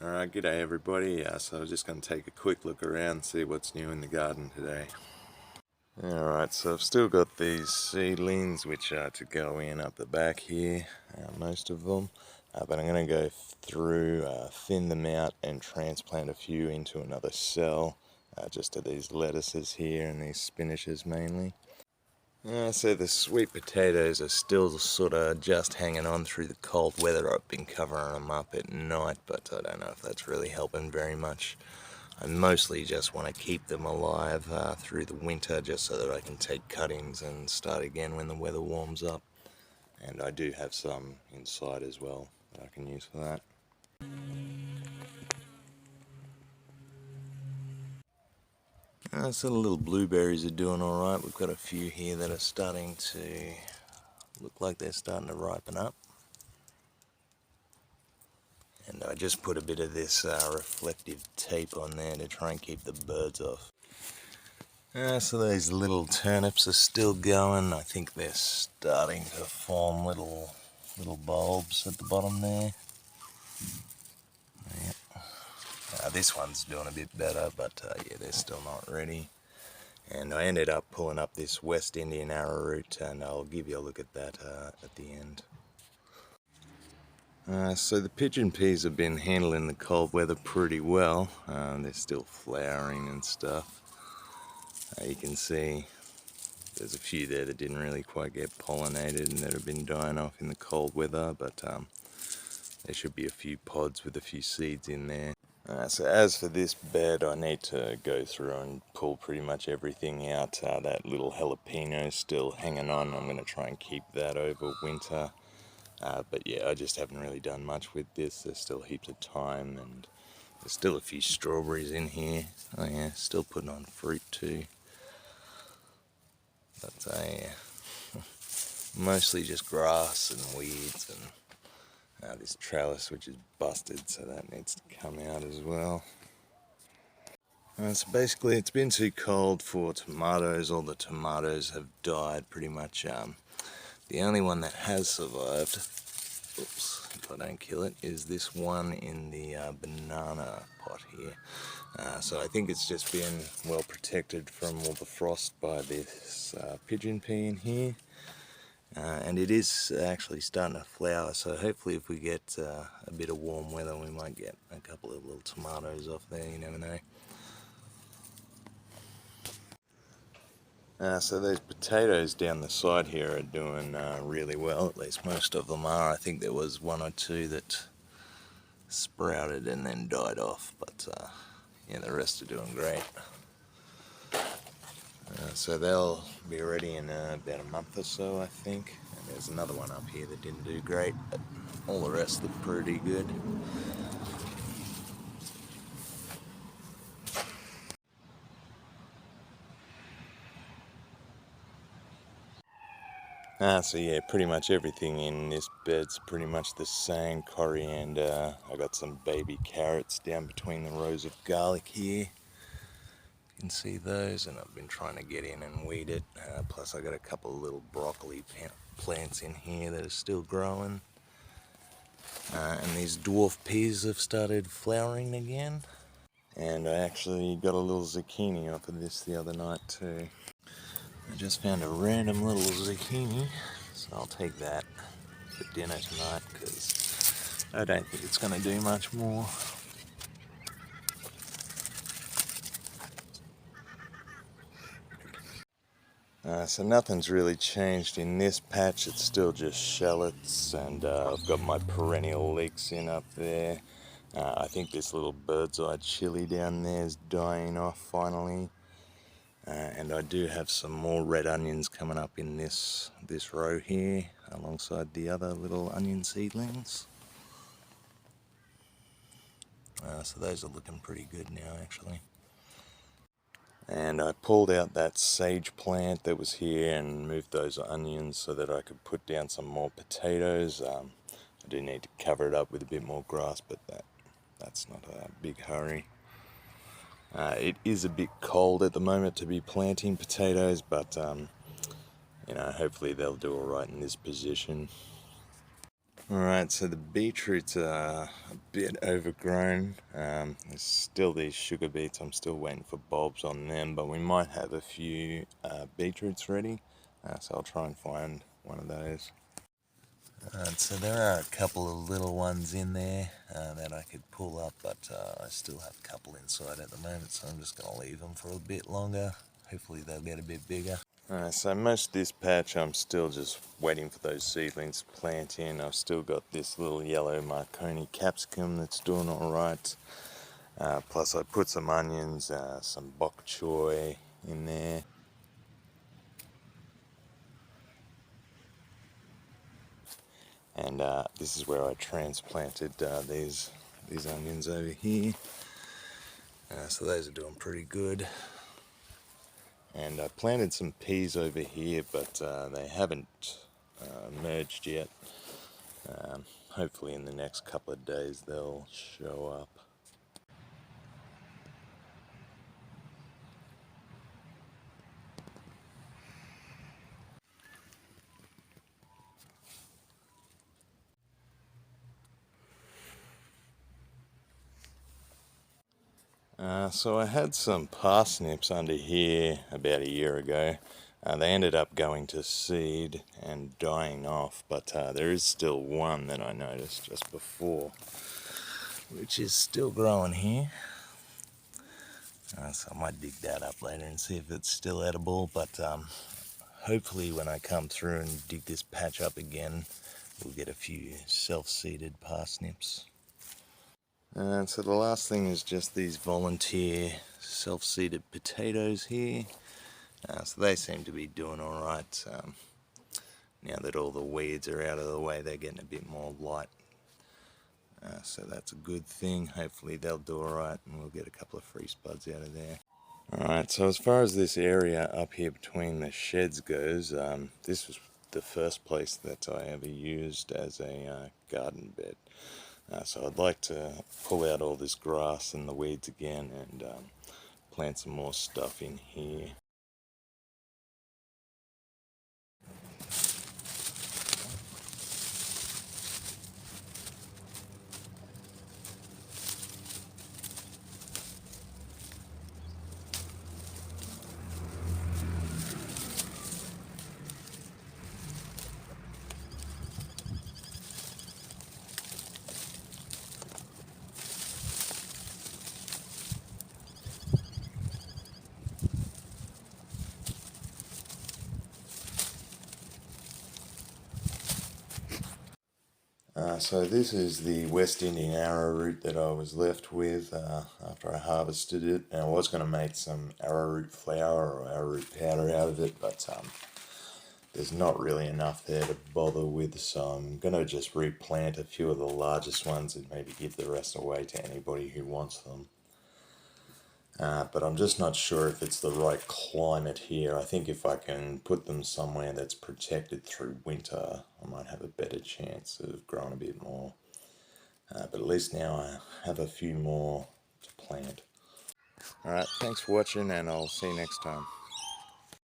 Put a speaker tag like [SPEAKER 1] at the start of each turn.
[SPEAKER 1] Alright, g'day everybody. So I'm just going to take a quick look around, see what's new in the garden today. Alright, so I've still got these seedlings which are to go in up the back here, most of them. But I'm going to go through, thin them out and transplant a few into another cell, just to these lettuces here and these spinaches mainly. So the sweet potatoes are still sort of just hanging on through the cold weather. I've been covering them up at night, but I don't know if that's really helping very much. I mostly just want to keep them alive through the winter, just so that I can take cuttings and start again when the weather warms up. And I do have some inside as well that I can use for that. So the little blueberries are doing alright. We've got a few here that are starting to look like they're starting to ripen up. And I just put a bit of this reflective tape on there to try and keep the birds off. So those little turnips are still going. I think they're starting to form little bulbs at the bottom there. Yep. This one's doing a bit better, but yeah, they're still not ready. And I ended up pulling up this West Indian Arrowroot, and I'll give you a look at that at the end. So the pigeon peas have been handling the cold weather pretty well. They're still flowering and stuff. You can see there's a few there that didn't really quite get pollinated and that have been dying off in the cold weather, but there should be a few pods with a few seeds in there. So as for this bed, I need to go through and pull pretty much everything out. That little jalapeno is still hanging on. I'm going to try and keep that over winter. But yeah, I just haven't really done much with this. There's still heaps of time, and there's still a few strawberries in here. Oh yeah, still putting on fruit too. But yeah, mostly just grass and weeds, and this trellis which is busted, so that needs to come out as well. So basically it's been too cold for tomatoes. All the tomatoes have died pretty much. The only one that has survived, oops, if I don't kill it, is this one in the banana pot here. So I think it's just been well protected from all the frost by this pigeon pea in here. And it is actually starting to flower, so hopefully if we get a bit of warm weather we might get a couple of little tomatoes off there, you never know. So those potatoes down the side here are doing really well, at least most of them are. I think there was one or two that sprouted and then died off, but yeah, the rest are doing great. So they'll be ready in about a month or so, I think. And there's another one up here that didn't do great, but all the rest look pretty good. So yeah, pretty much everything in this bed's pretty much the same. Coriander, I got some baby carrots down between the rows of garlic here. You can see those, and I've been trying to get in and weed it. Plus I got a couple of little broccoli plants in here that are still growing. And these dwarf peas have started flowering again. And I actually got a little zucchini off of this the other night too. I just found a random little zucchini, so I'll take that for dinner tonight because I don't think it's going to do much more. So nothing's really changed in this patch. It's still just shallots, and I've got my perennial leeks in up there. I think this little bird's eye chili down there is dying off finally. And I do have some more red onions coming up in this row here alongside the other little onion seedlings. So those are looking pretty good now actually. And I pulled out that sage plant that was here and moved those onions so that I could put down some more potatoes. I do need to cover it up with a bit more grass, but that's not a big hurry. It is a bit cold at the moment to be planting potatoes, but you know, hopefully they'll do alright in this position. Alright, so the beetroots are a bit overgrown. There's still these sugar beets. I'm still waiting for bulbs on them, but we might have a few beetroots ready. So I'll try and find one of those. So there are a couple of little ones in there that I could pull up, but I still have a couple inside at the moment, so I'm just going to leave them for a bit longer. Hopefully they'll get a bit bigger. So most of this patch I'm still just waiting for those seedlings to plant in. I've still got this little yellow Marconi capsicum that's doing alright. Plus I put some onions, some bok choy in there. And this is where I transplanted these onions over here. So those are doing pretty good. And I planted some peas over here, but they haven't merged yet. Hopefully in the next couple of days they'll show up. So I had some parsnips under here about a year ago. They ended up going to seed and dying off, but there is still one that I noticed just before, which is still growing here. So I might dig that up later and see if it's still edible, but hopefully when I come through and dig this patch up again, we'll get a few self-seeded parsnips. And so the last thing is just these volunteer self-seeded potatoes here. So they seem to be doing alright. Now that all the weeds are out of the way, they're getting a bit more light. So that's a good thing. Hopefully they'll do alright and we'll get a couple of free spuds out of there. Alright, so as far as this area up here between the sheds goes, this was the first place that I ever used as a garden bed. So I'd like to pull out all this grass and the weeds again and plant some more stuff in here. So this is the West Indian Arrowroot that I was left with after I harvested it. And I was going to make some arrowroot flour or arrowroot powder out of it, but there's not really enough there to bother with, so I'm going to just replant a few of the largest ones and maybe give the rest away to anybody who wants them. But I'm just not sure if it's the right climate here. I think if I can put them somewhere that's protected through winter, I might have a better chance of growing a bit more. But at least now I have a few more to plant. Alright, thanks for watching and I'll see you next time.